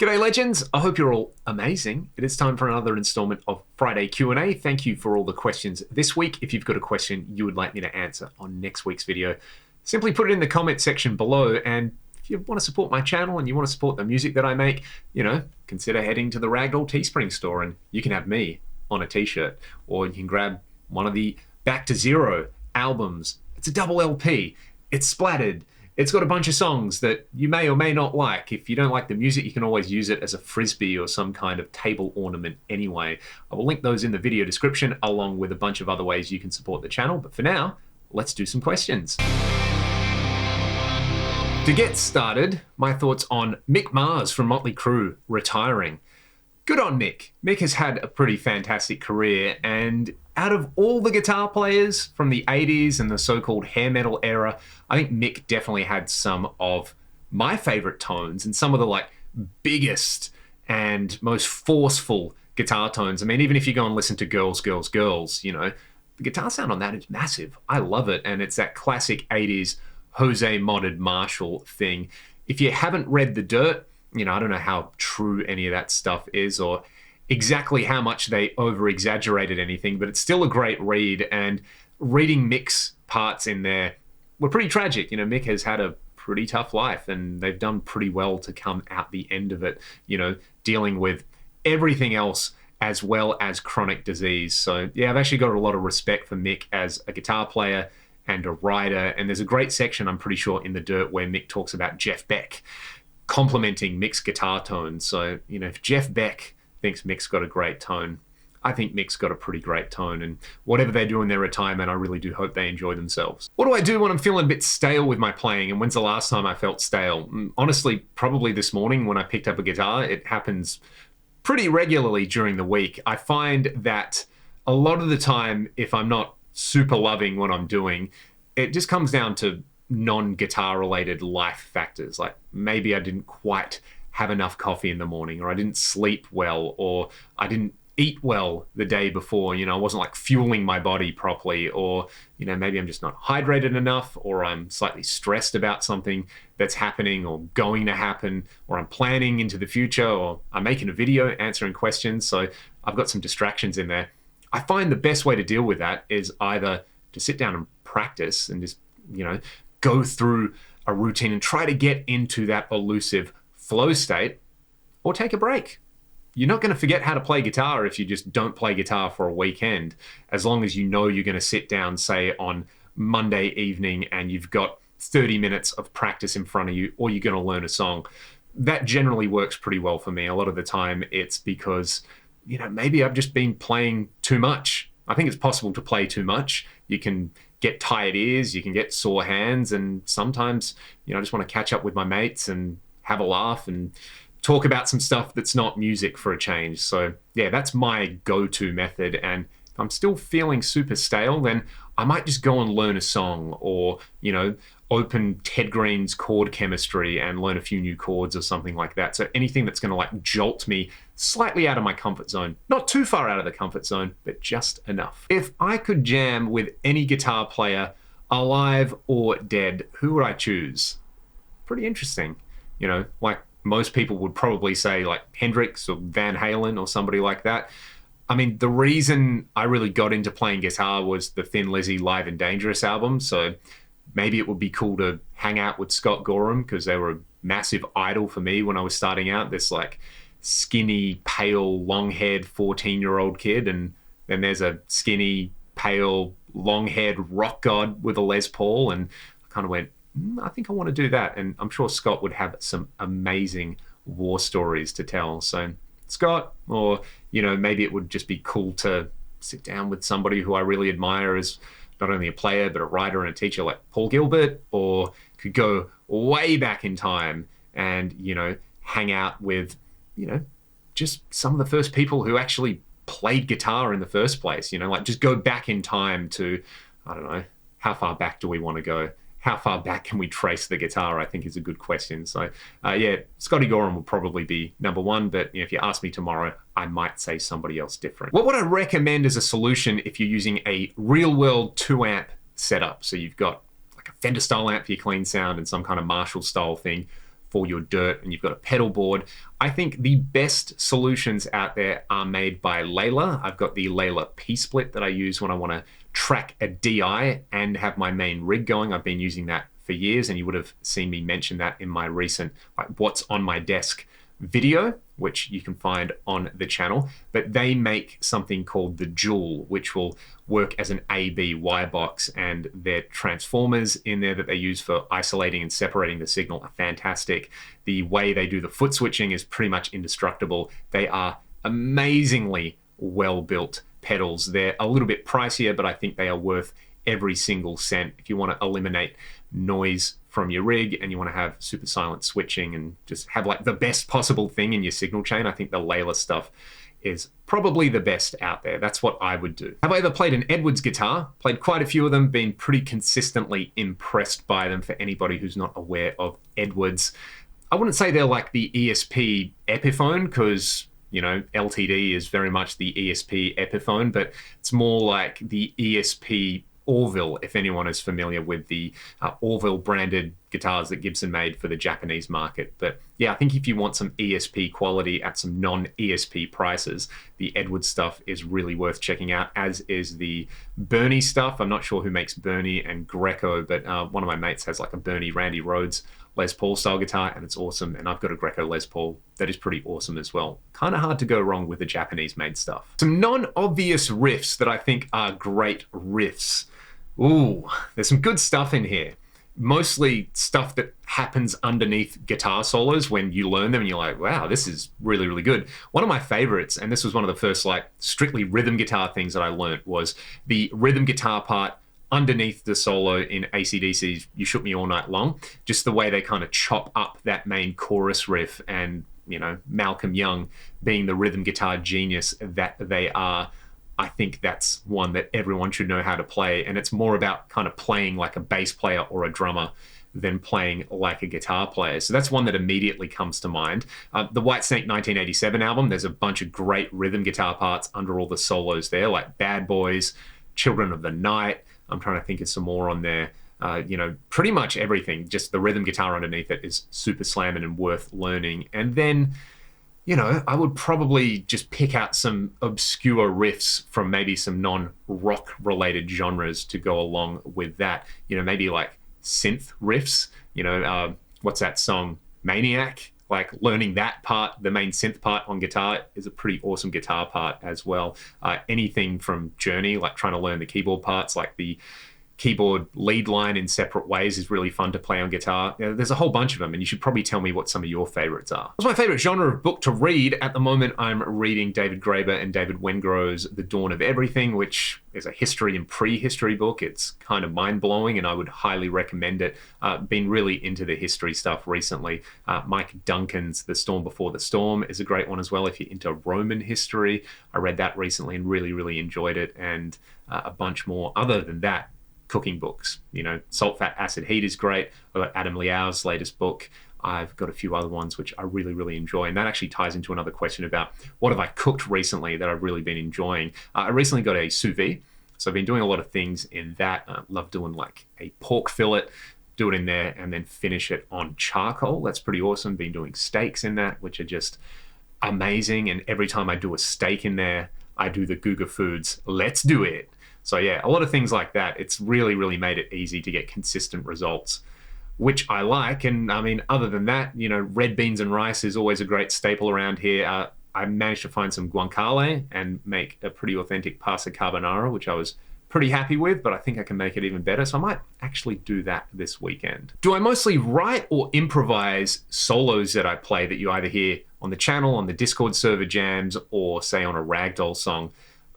G'day legends, I hope you're all amazing. It is time for another installment of Friday Q&A. Thank you for all the questions this week. If you've got a question you would like me to answer on next week's video, simply put it in the comment section below. And if you want to support my channel and you want to support the music that I make, consider heading to the Ragdoll Teespring store and you can have me on a t-shirt, or you can grab one of the Back to Zero albums. It's a double LP, it's splattered. It's got a bunch of songs that you may or may not like. If you don't like the music, you can always use it as a frisbee or some kind of table ornament anyway. I will link those in the video description along with a bunch of other ways you can support the channel. But for now, let's do some questions. To get started, my thoughts on Mick Mars from Motley Crue retiring. Good on Mick. Mick has had a pretty fantastic career, and out of all the guitar players from the 80s and the so-called hair metal era, I think Mick definitely had some of my favorite tones and some of the biggest and most forceful guitar tones. I mean, even if you go and listen to Girls, Girls, Girls, the guitar sound on that is massive. I love it, and it's that classic 80s Jose modded Marshall thing. If you haven't read The Dirt, I don't know how true any of that stuff is or exactly how much they over-exaggerated anything, but it's still a great read, and reading Mick's parts in there were pretty tragic. Mick has had a pretty tough life, and they've done pretty well to come out the end of it, dealing with everything else as well as chronic disease. So yeah, I've actually got a lot of respect for Mick as a guitar player and a writer, and there's a great section, I'm pretty sure, in The Dirt where Mick talks about Jeff Beck complimenting Mick's guitar tone. So, if Jeff Beck thinks Mick's got a great tone, I think Mick's got a pretty great tone, and whatever they do in their retirement, I really do hope they enjoy themselves. What do I do when I'm feeling a bit stale with my playing, and when's the last time I felt stale? Honestly, probably this morning when I picked up a guitar. It happens pretty regularly during the week. I find that a lot of the time, if I'm not super loving what I'm doing, it just comes down to non-guitar related life factors, like maybe I didn't quite have enough coffee in the morning, or I didn't sleep well, or I didn't eat well the day before, I wasn't fueling my body properly, or maybe I'm just not hydrated enough, or I'm slightly stressed about something that's happening or going to happen, or I'm planning into the future, or I'm making a video answering questions, so I've got some distractions in there. I find the best way to deal with that is either to sit down and practice and just go through a routine and try to get into that elusive flow state, or take a break. You're not going to forget how to play guitar if you just don't play guitar for a weekend, as long as you're going to sit down, say, on Monday evening and you've got 30 minutes of practice in front of you, or you're going to learn a song. That generally works pretty well for me. A lot of the time it's because, maybe I've just been playing too much. I think it's possible to play too much. You can get tired ears, you can get sore hands, and sometimes, I just want to catch up with my mates and have a laugh and talk about some stuff that's not music for a change. So yeah, that's my go-to method. And if I'm still feeling super stale, then I might just go and learn a song, or, open Ted Green's chord chemistry and learn a few new chords or something like that. So anything that's going to jolt me slightly out of my comfort zone. Not too far out of the comfort zone, but just enough. If I could jam with any guitar player, alive or dead, who would I choose? Pretty interesting. Most people would probably say Hendrix or Van Halen or somebody like that. I mean, the reason I really got into playing guitar was the Thin Lizzy Live and Dangerous album. So maybe it would be cool to hang out with Scott Gorham, because they were a massive idol for me when I was starting out. This skinny, pale, long-haired 14-year-old kid, and then there's a skinny, pale, long-haired rock god with a Les Paul, and I kind of went, I think I want to do that. And I'm sure Scott would have some amazing war stories to tell. So Scott, or maybe it would just be cool to sit down with somebody who I really admire as not only a player but a writer and a teacher, like Paul Gilbert, or could go way back in time and hang out with just some of the first people who actually played guitar in the first place. Just go back in time to, I don't know, how far back do we want to go? How far back can we trace the guitar, I think, is a good question. So yeah, Scotty Gorham will probably be number one, but if you ask me tomorrow, I might say somebody else different. What would I recommend as a solution if you're using a real-world 2-amp setup? So you've got a Fender style amp for your clean sound and some kind of Marshall style thing. for your dirt and you've got a pedal board, I think the best solutions out there are made by Layla. I've got the Layla P-Split that I use when I want to track a DI and have my main rig going. I've been using that for years, and you would have seen me mention that in my recent what's on my desk video, which you can find on the channel. But they make something called the Joule, which will work as an A/B Y box, and their transformers in there that they use for isolating and separating the signal are fantastic. The way they do the foot switching is pretty much indestructible. They are amazingly well built pedals. They're a little bit pricier, but I think they are worth every single cent. If you want to eliminate noise from your rig and you want to have super silent switching and just have like the best possible thing in your signal chain, I think the Layla stuff is probably the best out there. That's what I would do. Have I ever played an Edwards guitar? Played quite a few of them, been pretty consistently impressed by them. For anybody who's not aware of Edwards, I wouldn't say they're like the ESP Epiphone, because you know, LTD is very much the ESP Epiphone, but it's more like the ESP Orville, if anyone is familiar with the Orville branded guitars that Gibson made for the Japanese market. But yeah, I think if you want some ESP quality at some non-ESP prices, the Edwards stuff is really worth checking out, as is the Bernie stuff. I'm not sure who makes Bernie and Greco, but one of my mates has like a Bernie Randy Rhoads Les Paul style guitar, and it's awesome. And I've got a Greco Les Paul that is pretty awesome as well. Kind of hard to go wrong with the Japanese made stuff. Some non-obvious riffs that I think are great riffs. Ooh, there's some good stuff in here. Mostly stuff that happens underneath guitar solos when you learn them and you're like, wow, this is really, really good. One of my favorites, and this was one of the first like strictly rhythm guitar things that I learned, was the rhythm guitar part underneath the solo in AC/DC's You Shook Me All Night Long. Just the way they kind of chop up that main chorus riff, and you know, Malcolm Young being the rhythm guitar genius that they are, I think that's one that everyone should know how to play. And it's more about kind of playing like a bass player or a drummer than playing like a guitar player. So that's one that immediately comes to mind. The Whitesnake 1987 album, there's a bunch of great rhythm guitar parts under all the solos there, like Bad Boys, Children of the Night. I'm trying to think of some more on there. You know, pretty much everything, just the rhythm guitar underneath it is super slamming and worth learning. And then, you know, I would probably just pick out some obscure riffs from maybe some non-rock related genres to go along with that. You know, maybe like synth riffs, you know, what's that song? Maniac? Like learning that part, the main synth part on guitar, is a pretty awesome guitar part as well. Anything from Journey, like trying to learn the keyboard parts, like the keyboard lead line in separate ways is really fun to play on guitar. You know, there's a whole bunch of them, and you should probably tell me what some of your favorites are. What's my favorite genre of book to read? At the moment, I'm reading David Graeber and David Wengrow's The Dawn of Everything, which is a history and prehistory book. It's kind of mind-blowing, and I would highly recommend it. Been really into the history stuff recently. Mike Duncan's The Storm Before the Storm is a great one as well if you're into Roman history. I read that recently and really, really enjoyed it, and a bunch more. Other than that, cooking books, you know, Salt, Fat, Acid, Heat is great. I've got Adam Liao's latest book. I've got a few other ones which I really, really enjoy. And that actually ties into another question about what have I cooked recently that I've really been enjoying. I recently got a sous vide. So I've been doing a lot of things in that. Love doing like a pork fillet, do it in there and then finish it on charcoal. That's pretty awesome. Been doing steaks in that, which are just amazing. And every time I do a steak in there, I do the Guga Foods, let's do it. So yeah, a lot of things like that. It's really, really made it easy to get consistent results, which I like. And I mean, other than that, you know, red beans and rice is always a great staple around here. I managed to find some guanciale and make a pretty authentic pasta carbonara, which I was pretty happy with, but I think I can make it even better. So I might actually do that this weekend. Do I mostly write or improvise solos that I play that you either hear on the channel, on the Discord server jams, or say on a ragdoll song?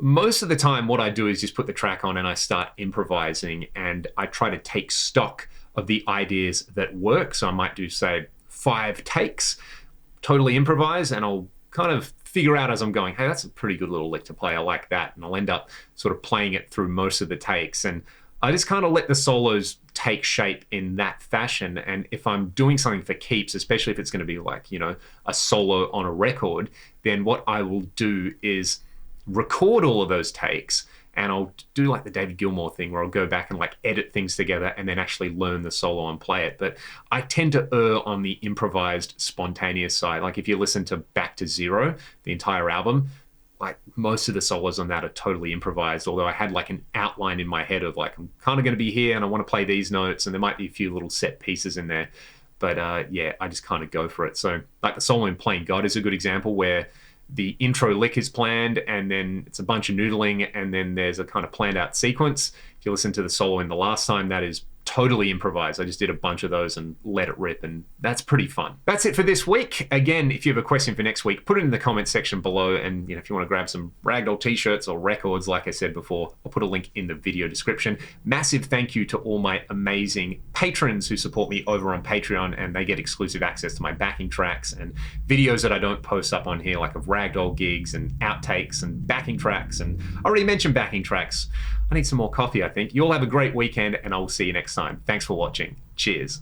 Most of the time, what I do is just put the track on and I start improvising, and I try to take stock of the ideas that work. So I might do, say, 5 takes, totally improvise, and I'll kind of figure out as I'm going, hey, that's a pretty good little lick to play. I like that. And I'll end up sort of playing it through most of the takes. And I just kind of let the solos take shape in that fashion. And if I'm doing something for keeps, especially if it's going to be like, you know, a solo on a record, then what I will do is record all of those takes and I'll do like the David Gilmour thing where I'll go back and like edit things together and then actually learn the solo and play it. But I tend to err on the improvised, spontaneous side. Like if you listen to Back to Zero, the entire album, like most of the solos on that are totally improvised, although I had like an outline in my head of like, I'm kind of going to be here and I want to play these notes, and there might be a few little set pieces in there. But yeah, I just kind of go for it. So like the solo in Playing God is a good example where the intro lick is planned and then it's a bunch of noodling and then there's a kind of planned out sequence. If you listen to the solo in The Last Time, that is totally improvised. I just did a bunch of those and let it rip, and that's pretty fun. That's it for this week. Again, if you have a question for next week, put it in the comments section below, and if you want to grab some Ragdoll t-shirts or records, like I said before, I'll put a link in the video description. Massive thank you to all my amazing patrons who support me over on Patreon, and they get exclusive access to my backing tracks and videos that I don't post up on here, like of Ragdoll gigs and outtakes and backing tracks. And I already mentioned backing tracks. I need some more coffee, I think. You all have a great weekend, and I will see you next time. Thanks for watching. Cheers.